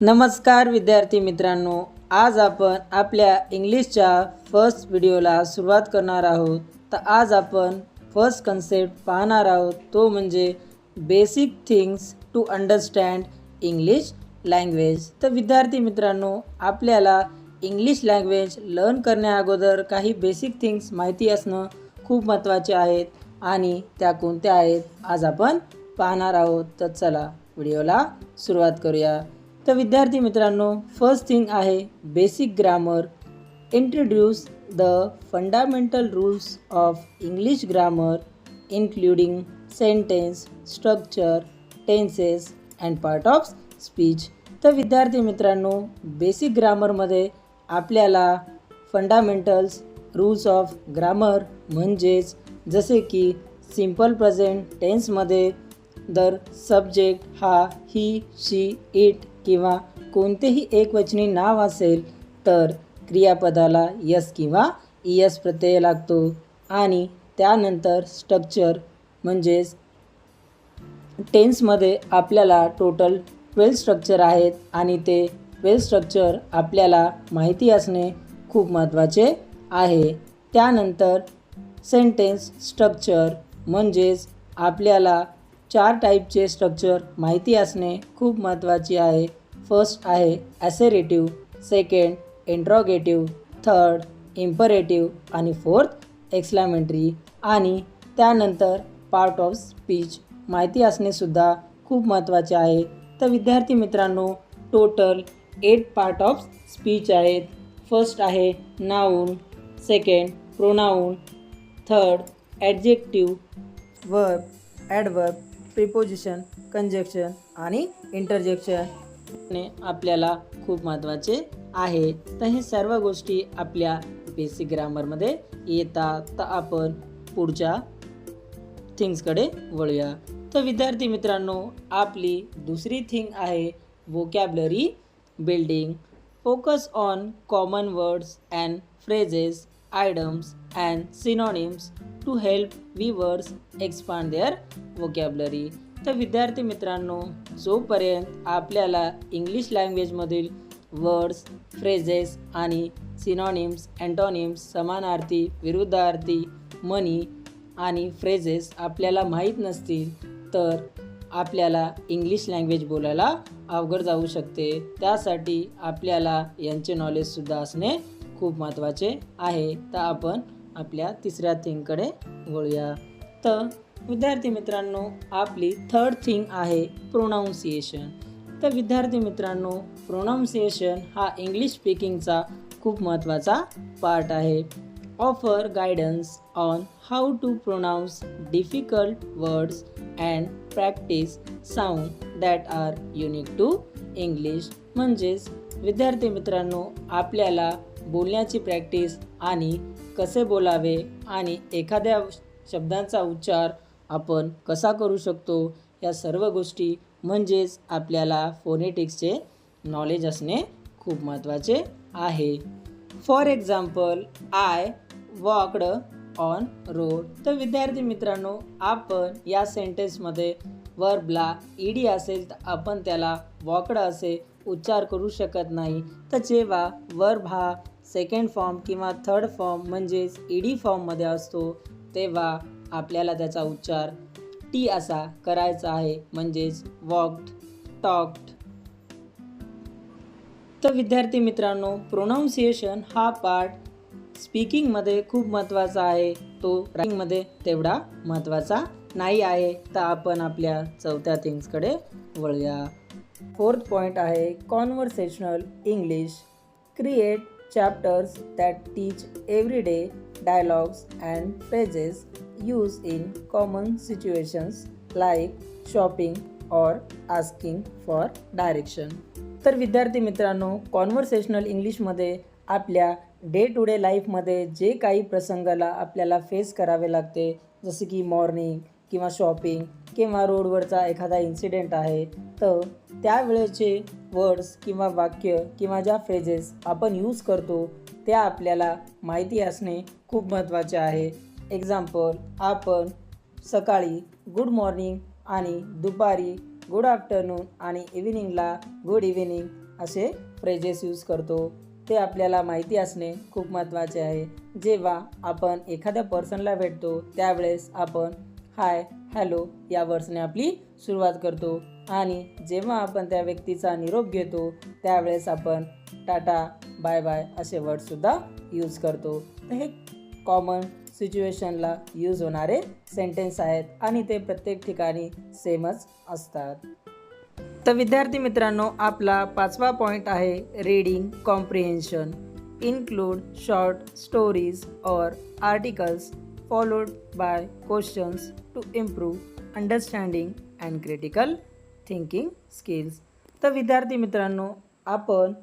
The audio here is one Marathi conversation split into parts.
नमस्कार विद्यार्थी मित्रांनो, आज आपण आपल्या इंग्लिशच्या फर्स्ट व्हिडिओला सुरुवात करणार आहोत। तर आज आपण फर्स्ट कन्सेप्ट पाहणार आहोत, तो म्हणजे basic things to understand English language. तर विद्यार्थी मित्रांनो, आपल्याला इंग्लिश लँग्वेज लर्न करण्या अगोदर काही बेसिक थिंग्स माहिती असणं खूप महत्त्वाचे आहेत आणि त्या कोणत्या आहेत आज आपण पाहणार आहोत। तर चला व्हिडिओला सुरुवात करूया। तर विद्यार्थी मित्रांनो, फर्स्ट थिंग आहे basic grammar. Introduce the fundamental rules of English grammar including sentence structure tenses and part of speech. तर विद्यार्थी मित्रांनो, बेसिक ग्रामरमध्ये आपल्याला फंडामेंटल्स रूल्स ऑफ ग्रामर म्हणजेच जसे की सिंपल प्रेझेंट टेन्समध्ये दर सब्जेक्ट हा ही शी इट किंवा कोणतेही एकवचनी नाव असेल तर क्रियापदाला यस किंवा ईएस प्रत्यय लागतो आणि त्यानंतर स्ट्रक्चर म्हणजेच टेन्समध्ये आपल्याला टोटल 12 स्ट्रक्चर आहेत आणि ते 12 स्ट्रक्चर आपल्याला माहिती असणे खूप महत्त्वाचे आहे। त्यानंतर सेंटेन्स स्ट्रक्चर म्हणजेच आपल्याला 4 टाईपचे स्ट्रक्चर माहिती असणे खूप महत्त्वाचे आहे। फर्स्ट आहे ॲसेरेटिव्ह, सेकंड इंट्रॉगेटिव्ह, थर्ड इम्परेटिव्ह आणि फोर्थ एक्सक्लेमेटरी आणि त्यानंतर पार्ट ऑफ स्पीच माहिती असणेसुद्धा खूप महत्त्वाचे आहे। तर विद्यार्थी मित्रांनो, टोटल 8 पार्ट ऑफ स्पीच आहेत। फर्स्ट आहे noun, second pronoun, third adjective, verb, adverb, preposition, conjunction आणि इंटरजेक्शन ने आपल्याला खूप महत्त्वाचे आहे। तर हे सर्व गोष्टी आपल्या बेसिक ग्रामरमध्ये येतात। तर आपण पुढच्या थिंग्सकडे वळूया। तर विद्यार्थी मित्रांनो, आपली दुसरी थिंग आहे vocabulary building. Focus on common words and phrases, idioms and synonyms to help viewers expand their vocabulary. तर विद्यार्थी मित्रांनो, जोपर्यंत आपल्याला इंग्लिश लँग्वेजमधील वर्ड्स, फ्रेजेस आणि सिनॉनिम्स, अँटॉनिम्स, समानार्थी, विरुद्धार्थी, म्हणी आणि फ्रेजेस आपल्याला माहीत नसतील तर आपल्याला इंग्लिश लँग्वेज बोलायला अवघड जाऊ शकते। त्यासाठी आपल्याला यांचे नॉलेजसुद्धा असणे खूप महत्त्वाचे आहे। तर आपण आपल्या तिसऱ्या थिंगकडे वळूया। तर विद्यार्थी मित्रांनो, आपली थर्ड थिंग आहे प्रोनाऊन्सिएशन। तर विद्यार्थी मित्रांनो, प्रोनाऊन्सिएशन हा इंग्लिश स्पीकिंगचा खूप महत्त्वाचा पार्ट आहे। Offer guidance on how to pronounce difficult words and practice sound that are unique to English. म्हणजेच विद्यार्थी मित्रांनो, आपल्याला बोलण्याची प्रॅक्टिस आणि कसे बोलावे आणि एखाद्या शब्दांचा उच्चार आपण कसा करू शकतो या सर्व गोष्टी म्हणजेच आपल्याला फोनेटिक्सचे नॉलेज असणे खूप महत्त्वाचे आहे। For example, I walked on road. तर विद्यार्थी मित्रांनो, आपण या सेंटेन्समध्ये वर्बला ईडी असेल तर आपण त्याला वॉकड असे उच्चार करू शकत नाही। तर जेव्हा वर्ब हा सेकंड फॉर्म किंवा थर्ड फॉर्म म्हणजेच ईडी फॉर्ममध्ये असतो तेव्हा आपल्याला त्याचा उच्चार टी असा करायचा आहे, म्हणजेच वॉक्ड, टॉक्ड। तर विद्यार्थी मित्रांनो, प्रोनाऊन्सिएशन हा पार्ट स्पीकिंगमध्ये खूप महत्त्वाचा आहे, तो रायटिंगमध्ये तेवढा महत्त्वाचा नाही आहे। तर आपण आपल्या चौथ्या थिंग्सकडे वळूया। फोर्थ पॉईंट आहे conversational English. Create chapters that teach everyday dialogues and phrases used in common situations like shopping or asking for direction। तर विद्यार्थी मित्रांनो, कॉन्व्हर्सेशनल इंग्लिशमध्ये आपल्या डे टू डे लाईफमध्ये जे काही प्रसंगाला आपल्याला फेस करावे लागते, जसे की मॉर्निंग किंवा शॉपिंग किंवा रोडवरचा एखादा इन्सिडेंट आहे, तर त्यावेळेचे वर्ड्स किंवा वाक्य किंवा ज्या फ्रेजेस आपण यूज करतो त्या आपल्याला माहिती असणे खूप महत्त्वाचे आहे। एक्झाम्पल, आपण सकाळी गुड मॉर्निंग आणि दुपारी गुड आफ्टरनून आणि इव्हिनिंगला गुड इव्हिनिंग असे फ्रेजेस यूज करतो ते आपल्याला माहिती असणे खूप महत्त्वाचे आहे. जेव्हा आपण एखाद्या पर्सनला भेटतो त्यावेळेस आपण हाय, हॅलो या वर्ड्सने आपली सुरुवात करतो आणि जेव्हा आपण त्या व्यक्तीचा निरोप घेतो त्यावेळेस आपण टाटा, बाय बाय असे वर्डसुद्धा यूज करतो. तर हे कॉमन सिच्युएशनला यूज होणारे सेंटेन्स आहेत आणि ते प्रत्येक ठिकाणी सेमच असतात. तर विद्यार्थी मित्रांनो, आपला 5वा पॉईंट आहे reading comprehension. Include short stories और articles followed by questions to improve understanding and critical thinking skills. तर विद्यार्थी मित्रांनो, आपण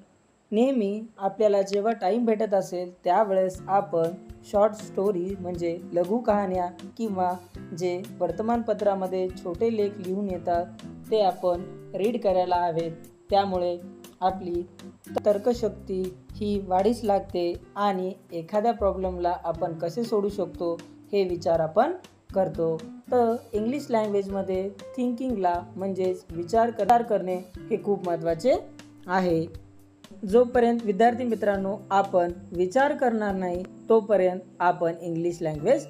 नेहमी आपल्याला जेव्हा टाईम भेटत असेल त्यावेळेस आपण शॉर्ट स्टोरी म्हणजे लघु कहाण्या किंवा जे वर्तमानपत्रामध्ये छोटे लेख लिहून येतात ते आपण रीड करायला हवेत. त्यामुळे आपली तर्कशक्ती ही वाढीस लागते आणि एखाद्या प्रॉब्लेमला आपण कसे सोडू शकतो हे विचार आपण करतो. तर इंग्लिश लँग्वेजमध्ये थिंकिंगला म्हणजेच विचार करणे हे खूप महत्त्वाचे आहे. जोपर्यंत विद्यार्थी मित्रांनो आपण विचार करणार नाही तोपर्यंत आपण इंग्लिश लँग्वेज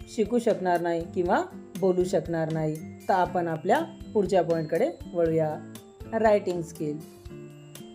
शिकू शकणार नाही किंवा बोलू शकणार नाही. तर आपण आपल्या पुढच्या पॉईंटकडे वळूया. Writing skill.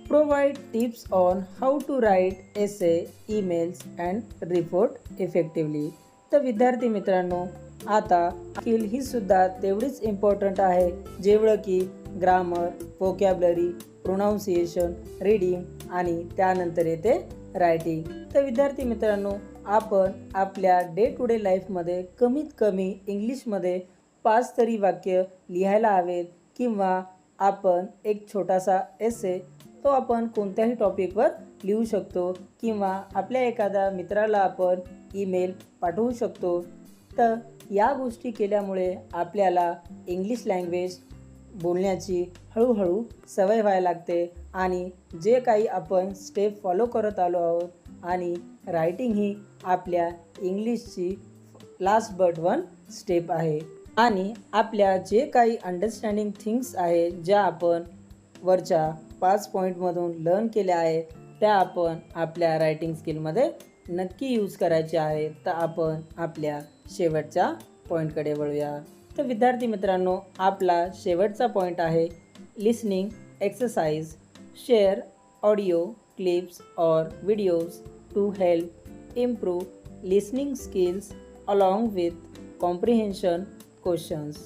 Provide tips on how to write essay, emails and report effectively. तर विद्यार्थी मित्रांनो, आता स्किल ही सुद्धा तेवढीच इम्पॉर्टंट आहे जेवढं की ग्रामर, व्होकॅब्लरी, प्रोनाऊन्सिएशन, रीडिंग आणि त्यानंतर येते रायटिंग. तर विद्यार्थी मित्रांनो, आपण आपल्या डे टू डे लाईफमध्ये कमीत कमी इंग्लिशमध्ये 5 तरी वाक्य लिहायला हवेत किंवा आपण एक छोटासा एसे तो आपण कोणत्याही टॉपिकवर लिहू शकतो किंवा आपल्या एखाद्या मित्राला आपण ईमेल पाठवू शकतो. तर या गोष्टी केल्यामुळे आपल्याला इंग्लिश लँग्वेज बोलण्याची हळूहळू सवय व्हायला लागते आणि जे काही आपण स्टेप फॉलो करत आलो आहोत आणि रायटिंग ही आपल्या इंग्लिशची लास्ट बट वन स्टेप आहे आणि आपल्या जे काही अंडरस्टँडिंग थिंग्स आहे ज्या आपण वरच्या 5 पॉईंटमधून लर्न केल्या आहेत त्या आपण आपल्या रायटिंग स्किलमध्ये नक्की यूज करायचे आहेत. तर आपण आपल्या शेवटच्या पॉईंटकडे वळूया. तर विद्यार्थी मित्रांनो, आपला शेवटचा पॉईंट आहे listening exercise. Share audio clips और videos to help improve listening skills along with comprehension questions.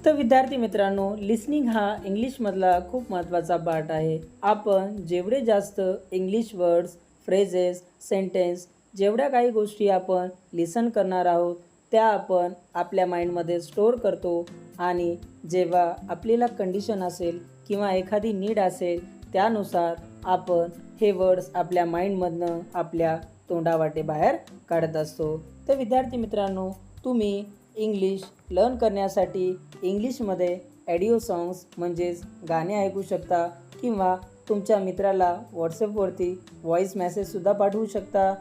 तर विद्यार्थी मित्रांनो, लिसनिंग हा इंग्लिशमधला खूप महत्त्वाचा पार्ट आहे. आपण जेवढे जास्त इंग्लिश वर्ड्स, फ्रेजेस, सेंटेन्स जेवढ्या काही गोष्टी आपण लिसन करणार आहोत त्या आपण आपल्या माइंडमध्ये स्टोअर करतो आणि जेव्हा आपल्याला कंडिशन असेल किंवा एखादी नीड असेल त्यानुसार आपण हे वर्ड्स आपल्या माइंडमधनं आपल्या तोंडावाटे बाहेर काढत असतो. तर विद्यार्थी मित्रांनो, तुम्ही इंग्लिश लर्न करण्यासाठी इंग्लिशमध्ये ऑडिओ सॉंग्स म्हणजेच गाणे ऐकू शकता किंवा तुमच्या मित्राला व्हॉट्सअपवरती व्हॉईस मेसेजसुद्धा पाठवू शकता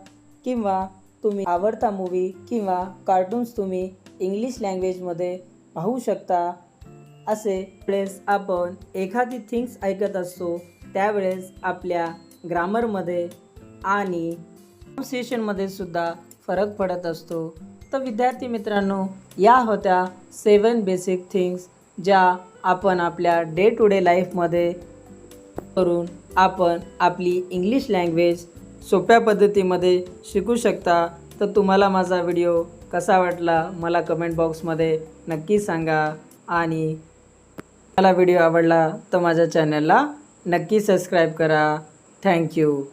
किंवा तुम्ही आवडता मूवी किंवा कार्टून्स तुम्ही इंग्लिश लँग्वेजमध्ये पाहू शकता. असे वेळेस आपण एखादी थिंग्स ऐकत असतो त्यावेळेस आपल्या ग्रामरमध्ये आणि प्रोनाऊन्सिएशनमध्ये सुद्धा फरक पडत असतो. तर विद्यार्थी मित्रांनो, या होत्या 7 बेसिक थिंग्स ज्या आपण आपल्या डे टू डे लाईफमध्ये करून आपण आपली इंग्लिश लँग्वेज सोप्या पद्धतीमध्ये शिकू शकता. तर तुम्हाला माझा व्हिडिओ कसा वाटला मला कमेंट बॉक्समध्ये नक्की सांगा आणि मला व्हिडिओ आवडला तर माझ्या चॅनलला नक्की सबस्क्राईब करा. थँक्यू.